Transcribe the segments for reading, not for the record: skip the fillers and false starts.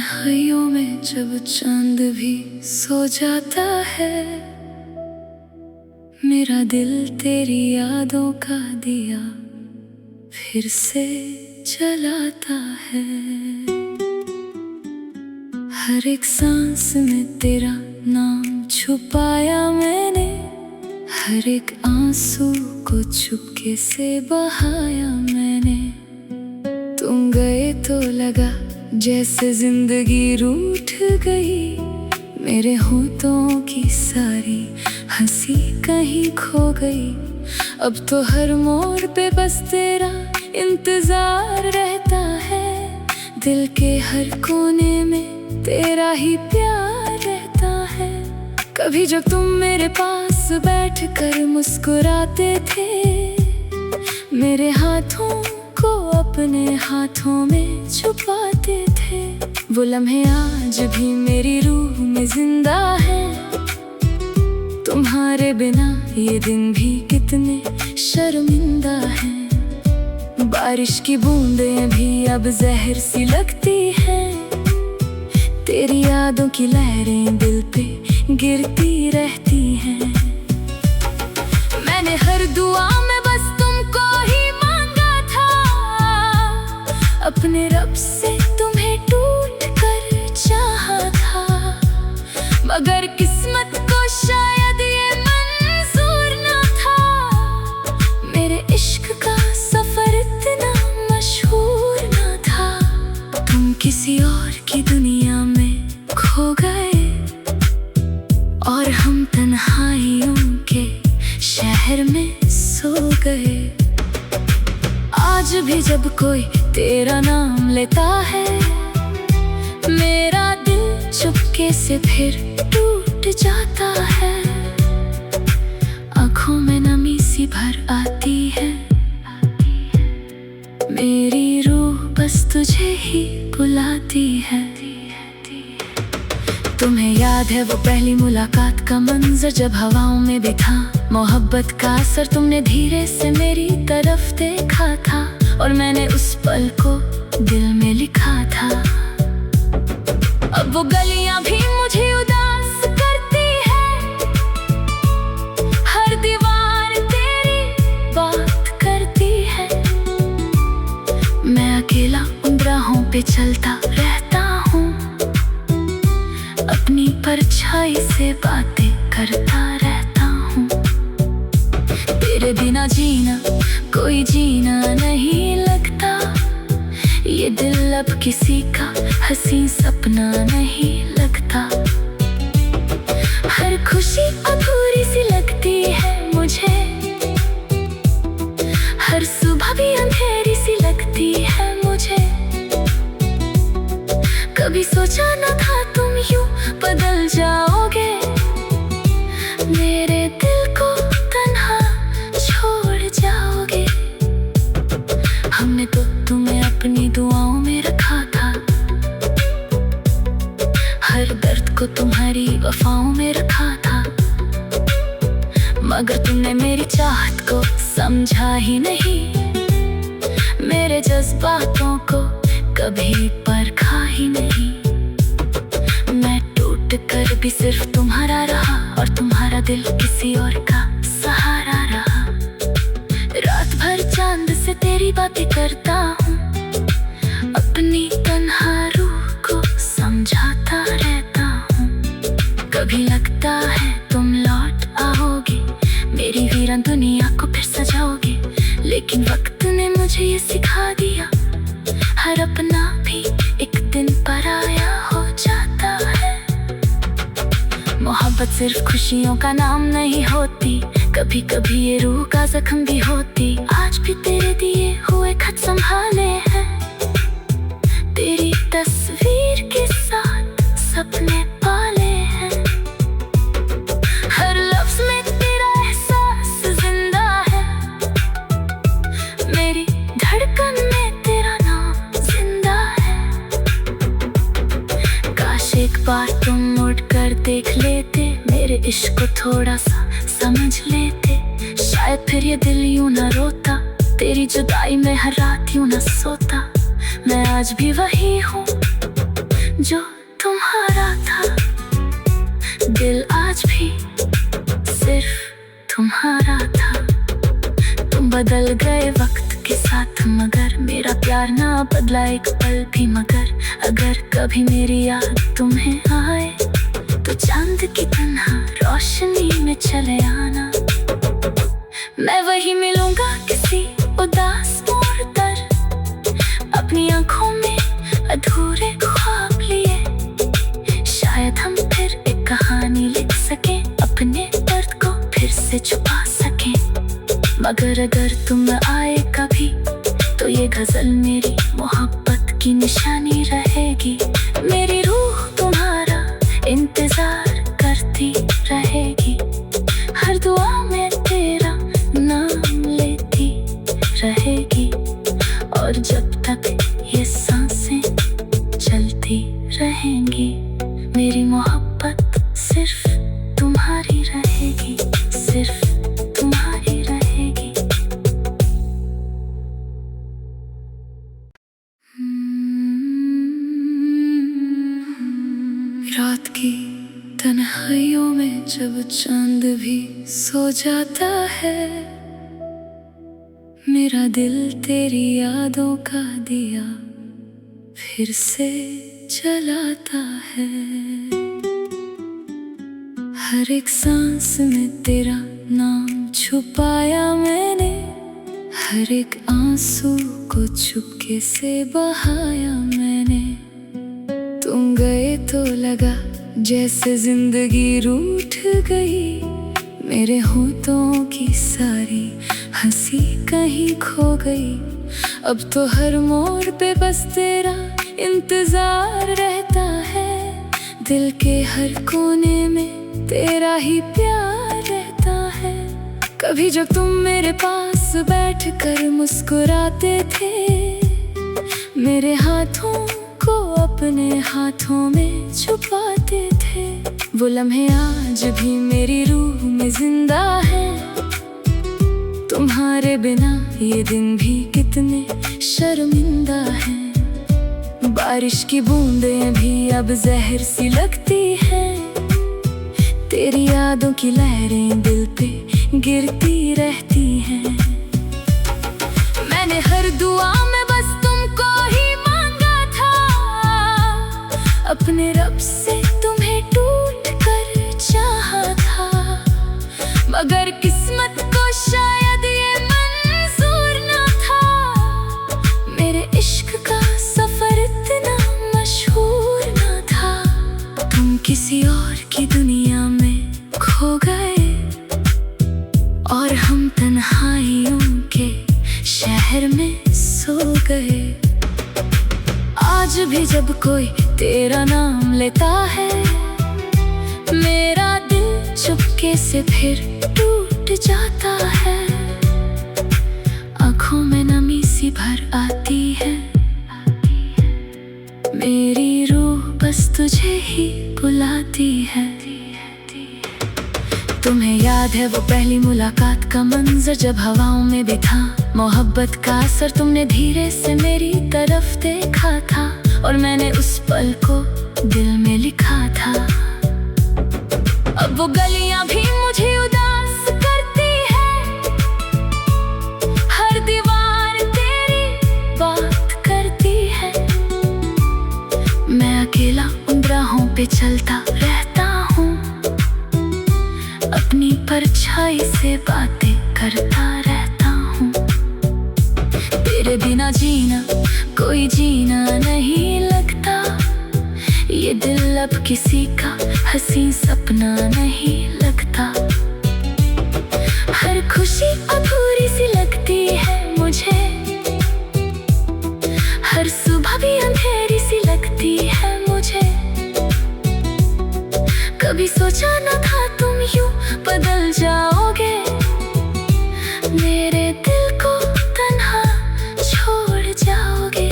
तन्हाइयों में जब चांद भी सो जाता है, मेरा दिल तेरी यादों का दिया फिर से जलाता है। हर एक सांस में तेरा नाम छुपाया मैंने, हर एक आंसू को चुपके से बहाया मैंने। तुम गए तो लगा जैसे जिंदगी रूठ गई, मेरे होठों की सारी हंसी कहीं खो गई। अब तो हर मोड़ पे बस तेरा इंतजार रहता है, दिल के हर कोने में तेरा ही प्यार रहता है। कभी जब तुम मेरे पास बैठ कर मुस्कुराते थे, मेरे हाथों को अपने हाथों में छुपाते थे, वो लम्हे आज भी मेरी रूह में जिंदा है। तुम्हारे बिना ये दिन भी कितने शर्मिंदा हैं। बारिश की बूंदें भी अब जहर सी लगती हैं, तेरी यादों की लहरें दिल पे गिरती रहती हैं। मैंने हर दुआ में बस तुमको ही मांगा था, अपने रब से तुम्हें टूट कर चाहा था, मगर किस्मत को शायद ये मंजूर ना था। मेरे इश्क का सफर इतना मशहूर ना था, तुम किसी और की दुनिया में खो गए और हम तन्हाइयों के शहर में सो गए। आज भी जब कोई तेरा नाम लेता है, मेरा दिल चुपके से फिर टूट जाता है। आँखों में नमी सी भर आती है, मेरी रूह बस तुझे ही बुलाती है। तुम्हें याद है वो पहली मुलाकात का मंजर, जब हवाओं में भी था मोहब्बत का असर। तुमने धीरे से मेरी तरफ देखा था और मैंने उस पल को दिल में लिखा था। अब वो गलियां भी मुझे उदास करती है, हर दीवार तेरी बात करती है। मैं अकेला उन राहों पे चलता रहता हूँ, अपनी परछाई से बातें करता रहता हूँ। तेरे बिना जीना कोई जीना नहीं लगता, ये दिल अब किसी का हंसी सपना नहीं लगता। हर खुशी अधूरी सी लगती है मुझे, हर सुबह भी अंधेरी सी लगती है मुझे। कभी सोचा न था तुम यूं बदल जाओगे, मेरे दिल को तन्हा छोड़ जाओगे। हमने तो तुम्हें अपनी दुआओं में रखा था, हर दर्द को तुम्हारी वफाओं में रखा था, मगर तुमने मेरी चाहत को समझा ही नहीं, मेरे जज्बातों को कभी परखा ही नहीं। मैं टूट कर भी सिर्फ तुम्हारा रहा और तुम्हारा दिल किसी और का सहारा रहा। रात भर चांद से तेरी बातें करता हूँ, अपनी तन्हा रूह को समझाता रहता हूँ। कभी लगता है तुम लौट आओगे, मेरी वीरान दुनिया को फिर सजाओगे, लेकिन वक्त ने मुझे ये सिखा दिया, हर अपना भी एक दिन पराया हो जाता है। मोहब्बत सिर्फ खुशियों का नाम नहीं होती, कभी कभी ये रूह का जख्म भी होती। आज भी तेरे दिए हुए खत संभाले हैं, तेरी तस्वीर के साथ सपने पाले हैं। हर लफ्ज में तेरा एहसास जिंदा है, मेरी धड़कन में तेरा नाम जिंदा है। काश एक बार तुम मुड़ कर देख लेते, मेरे इश्क को थोड़ा सा समझ लेते, शायद फिर ये दिल यूं न रोता, तेरी जुदाई में हर रात यूं न सोता। मैं आज भी वही हूँ जो तुम्हारा था। दिल आज भी सिर्फ तुम्हारा था। तुम बदल गए वक्त के साथ, मगर मेरा प्यार ना बदला एक पल भी। मगर अगर कभी मेरी याद तुम्हें आए तो चांद की तरह रोशनी में चले आना। मैं वही मिलूंगा किसी उदास मोड़ पर, अपनी आंखों में अधूरे ख्वाब लिए। शायद हम फिर एक कहानी लिख सकें, अपने दर्द को फिर से छुपा सकें। मगर अगर तुम आए कभी तो ये गजल मेरी मोहब्बत की निशानी रहेगी। मेरी रूह तुम्हारा इंतजार करती रहेगी, हर दुआ में तेरा नाम लेती रहेगी। और जब तक ये सांसें चलती रहेंगी, मेरी मोहब्बत सिर्फ तुम्हारी रहेगी, सिर्फ तुम्हारी रहेगी। रात की तन्हाइयों में जब चांद भी सो जाता है, मेरा दिल तेरी यादों का दिया फिर से जलाता है। हर एक सांस में तेरा नाम छुपाया मैंने, हर एक आंसू को चुपके से बहाया मैंने। तुम गए तो लगा जैसे जिंदगी रूठ गई, मेरे होठों की सारी हंसी कहीं खो गई। अब तो हर मोड़ पे बस तेरा इंतजार रहता है, दिल के हर कोने में तेरा ही प्यार रहता है। कभी जब तुम मेरे पास बैठकर मुस्कुराते थे, मेरे हाथों को अपने हाथों में छुपाते थे। वो लम्हे आज भी मेरी रूह में जिंदा है, तुम्हारे बिना ये दिन भी कितने शर्मिंदा हैं। बारिश की बूंदें भी अब जहर सी लगती हैं, तेरी यादों की लहरें दिल पे गिरती रहती हैं। मैंने हर दुआ में बस तुमको ही मांगा था, अपने रब से तुम्हें टूट कर चाहा था। मगर किस्मत को शायद ये मंजूर ना था, मेरे इश्क का सफर इतना मशहूर ना था। तुम किसी और की दुनिया में खो गए और हम तन्हाइयों के शहर में सो गए। आज भी जब कोई तेरा नाम लेता है, मेरा दिल चुपके से फिर टूट जाता है। आँखों में नमी सी भर आती है, मेरी रूह बस तुझे ही बुलाती है। तुम्हें याद है वो पहली मुलाकात का मंजर, जब हवाओं में भी था मोहब्बत का असर। तुमने धीरे से मेरी तरफ देखा था और मैंने उस पल को दिल में लिखा था। अब वो गलियां भी मुझे उदास करती है, हर दीवार तेरी बात करती है। मैं अकेला उन राहों पे चलता रहता हूँ, अपनी परछाई से बातें करता रहता हूँ। तेरे बिना जीना कोई जीना नहीं लगता, ये दिल अब किसी का हंसी सपना नहीं लगता। हर खुशी अधूरी सी लगती है मुझे, हर सुबह भी अंधेरी सी लगती है मुझे। कभी सोचा न था तुम यूं बदल जाओगे, मेरे दिल को तन्हा छोड़ जाओगे।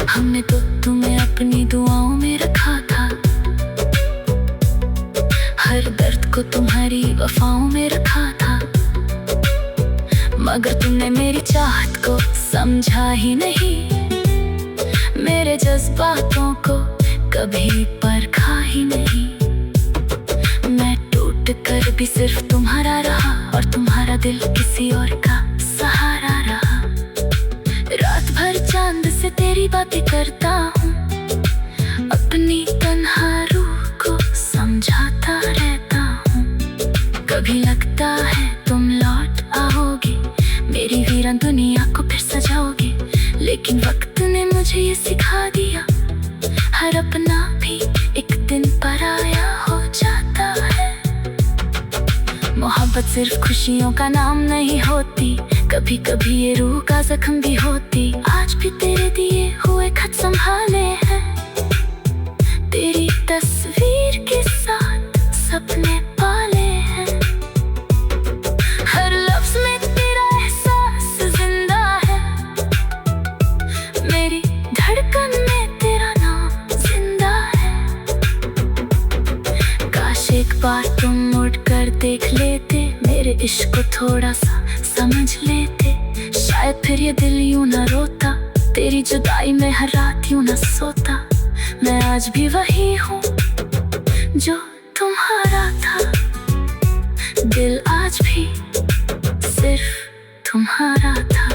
हमने तो तुम्हें अपनी दुआओं में रखा था, हर दर्द को तुम्हारी वफाओं में रखा था। मगर तुमने मेरी चाहत को समझा ही नहीं, मेरे जज्बातों को कभी परखा ही नहीं। मैं टूट कर भी सिर्फ तुम्हारा रहा और तुम्हारा दिल किसी और का सहारा रहा। रात भर चांद से तेरी बातें करता हूँ, अपनी तन्हा रूह को समझाता रहता हूँ। कभी लगता है तुम लौट आओगे, मेरी वीरान दुनिया को फिर सजाओगे, लेकिन वक्त ने मुझे ये सिखा दिया, हर अपना भी एक दिन पराया हो जाता है। मोहब्बत सिर्फ खुशियों का नाम नहीं होती, कभी कभी ये रूह का जख्म भी होती। आज भी तेरे दिए हुए खत संभाले हैं, तेरी तस्वीर के साथ सपने पाले हैं। हर लफ्ज में तेरा एहसास जिंदा है, मेरी धड़कन में तेरा नाम जिंदा है। काश एक बार तुम मुड़ कर देख लेते, मेरे इश्क को थोड़ा सा समझ लेते, शायद फिर ये दिल यूं न रोता, तेरी जुदाई में हर रात यूं न सोता। मैं आज भी वही हूँ जो तुम्हारा था, दिल आज भी सिर्फ तुम्हारा था।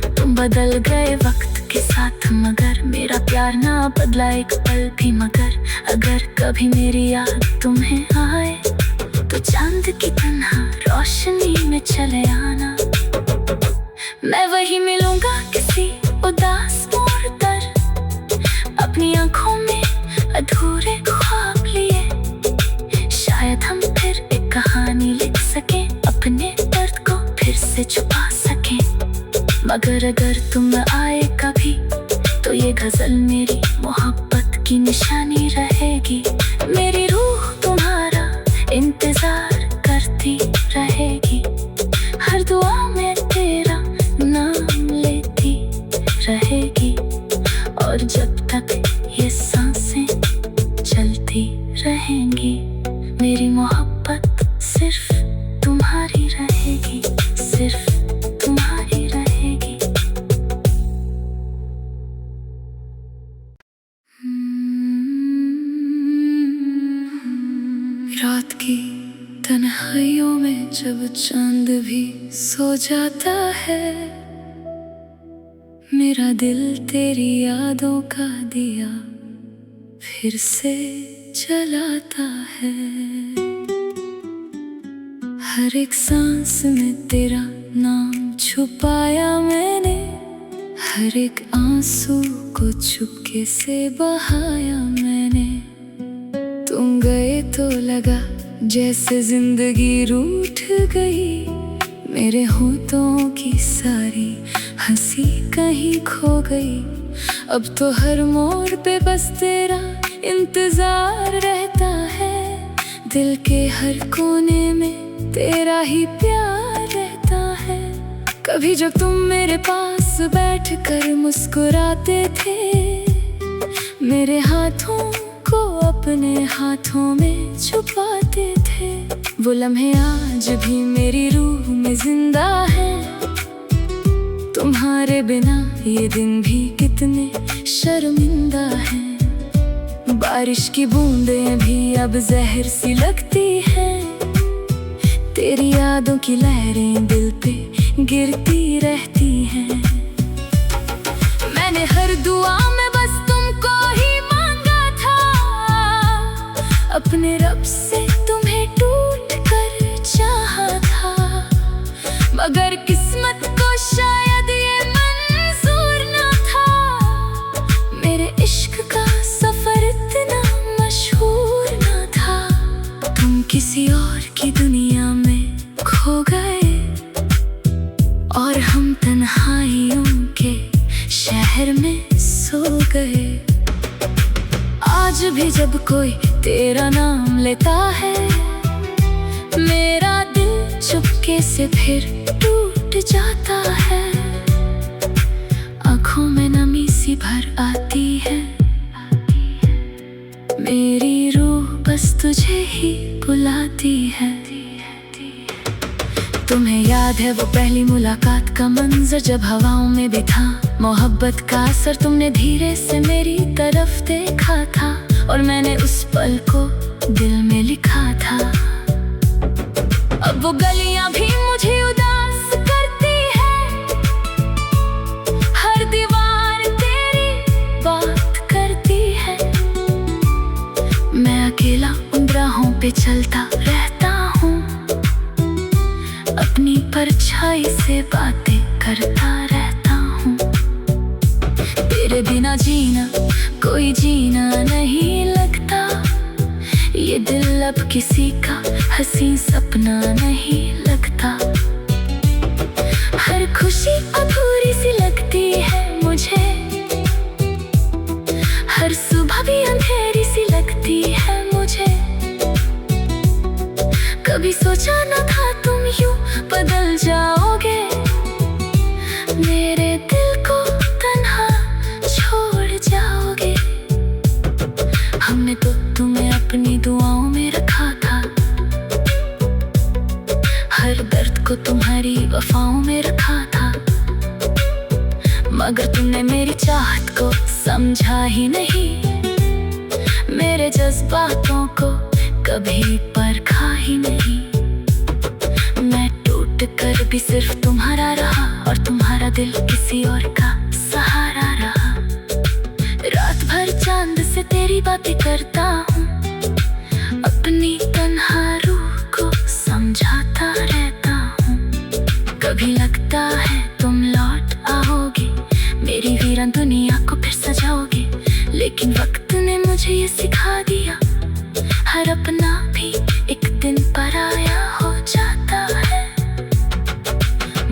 तुम बदल गए वक्त के साथ, मगर मेरा प्यार ना बदला एक पल भी। मगर अगर कभी मेरी याद तुम्हें आए, तो चांद की तन्हा रोशनी में चले आना। मैं वही मिलूंगा किसी उदास मोड़ पर, अपनी आंखों में अधूरे ख्वाब लिए। शायद हम फिर एक कहानी लिख सके, अपने दर्द को फिर से छुपा सके। मगर अगर तुम आए कभी, तो ये गजल मेरी मोहब्बत की निशानी रहेगी। मेरी रूह तुम्हारा इंतजार करती रहेगी, हर दुआ में तेरा नाम लेती रहेगी। और जब तक ये सांसें चलती रहेंगी, मेरी मोहब्बत सिर्फ तुम्हारी रहेगी, सिर्फ तुम्हारी रहेगी। रात की तन्हाइयों में जब चांद भी सो जाता है, मेरा दिल तेरी यादों का दिया फिर से जलाता है। हर एक सांस में तेरा नाम छुपाया मैंने, हर एक आंसू को चुपके से बहाया मैंने। तुम गए तो लगा जैसे जिंदगी रूठ गई, मेरे होठों की सारी हंसी कहीं खो गई। अब तो हर मोड़ पे बस तेरा इंतजार रहता है, दिल के हर कोने में तेरा ही प्यार रहता है। कभी जब तुम मेरे पास बैठ कर मुस्कुराते थे, मेरे हाथों को अपने हाथों में छुपाते थे। वो लम्हे आज भी मेरी रूह में जिंदा है, तुम्हारे बिना ये दिन भी कितने शर्मिंदा हैं। बारिश की बूंदें भी अब जहर सी लगती हैं, तेरी यादों की लहरें दिल पे गिरती रहती हैं। मैंने हर दुआ में बस तुमको ही मांगा था, अपने रब से तुम्हें टूट कर चाहा था। मगर किस्मत को शायद ये मंजूर ना था, मेरे इश्क का सफर इतना मशहूर ना था। तुम किसी और की दुनिया में खो गए, और हम तन्हाइयों के शहर में सो गए। आज भी जब कोई तेरा नाम लेता है, मेरा दिल चुपके से फिर टूट जाता है। आँखों में नमी सी भर आती है, मेरी रूह बस तुझे ही बुलाती है। तुम्हें याद है वो पहली मुलाकात का मंजर, जब हवाओं में भी था मोहब्बत का असर। तुमने धीरे से मेरी तरफ देखा था और मैंने उस पल को दिल में लिखा था। अब वो गलियां भी मुझे उदास करती है, हर दीवार तेरी बात करती है। मैं अकेला उन राहों पे चलता रहता हूँ, अपनी परछाई से बातें करता रहता हूँ। तेरे बिना जीना कोई जीना नहीं लगता, ये दिल अब किसी का हंसी सपना नहीं लगता। हर खुशी अधूरी सी लगती है मुझे, हर सुबह भी अंधेरी सी लगती है मुझे। कभी सोचा न था तुम यूं बदल जाओगे, मेरे दिल को तन्हा छोड़ जाओगे। हमने तो तुम्हें अपनी दुआओं में रखा था, हर दर्द को तुम्हारी वफाओं में रखा था। मगर तुमने मेरी चाहत को समझा ही नहीं, मेरे जज्बातों को कभी परखा ही नहीं। मैं टूट कर भी सिर्फ तुम्हारा रहा और तुम्हारा दिल किसी और का सहारा रहा। रात भर चांद से तेरी बातें करता हूँ, अपनी तन्हा रूह को समझाता रहता हूँ। कभी लगता है तुम लौट आओगे, मेरी वीरान दुनिया को फिर सजाओगे। लेकिन वक्त ने मुझे ये सिखा दिया, हर अपना भी एक दिन पराया हो जाता है।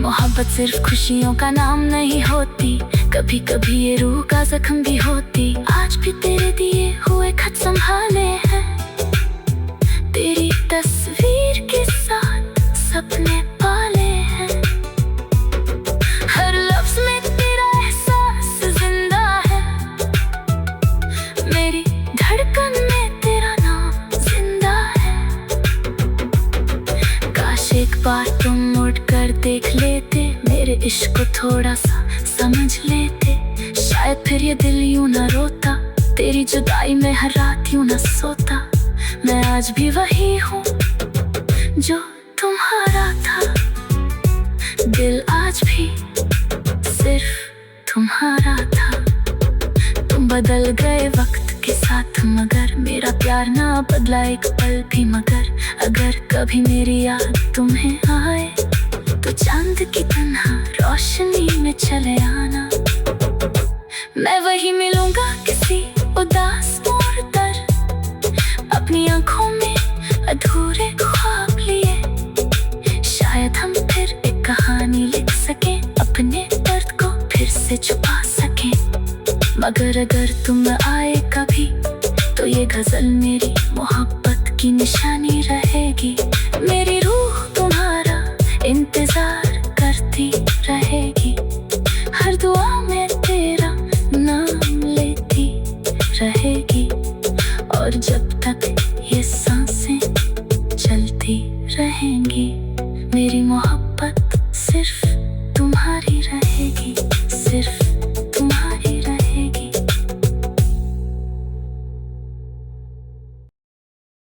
मोहब्बत सिर्फ खुशियों का नाम नहीं होती, कभी कभी ये रूह का जख्म भी होती। आज भी तेरे दिए हुए खत संभाले हैं, तेरी तस्वीर के साथ सपने पाले हैं। हर लफ्ज में तेरा एहसास जिंदा है, मेरी धड़कन में तेरा नाम जिंदा है। काश एक बार तुम मुड़ कर देख लेते, मेरे इश्क को थोड़ा सा समझ लेते। शायद फिर ये दिल यूं न रोता, तेरी जुदाई में हर रात यूं न सोता। मैं आज भी वही हूँ जो तुम्हारा था, दिल आज भी सिर्फ तुम्हारा था। तुम बदल गए वक्त के साथ, मगर मेरा प्यार ना बदला एक पल भी। मगर अगर कभी मेरी याद तुम्हें आए, तो चांद की तन्हा रोशनी में चले आना। मैं वही मिलूंगा किसी उदास मोड़ पर, अपनी आंखों में अधूरे ख्वाब लिए। शायद हम फिर एक कहानी लिख सके, अपने दर्द को फिर से छुपा सके। मगर अगर तुम आए कभी, तो ये गजल मेरी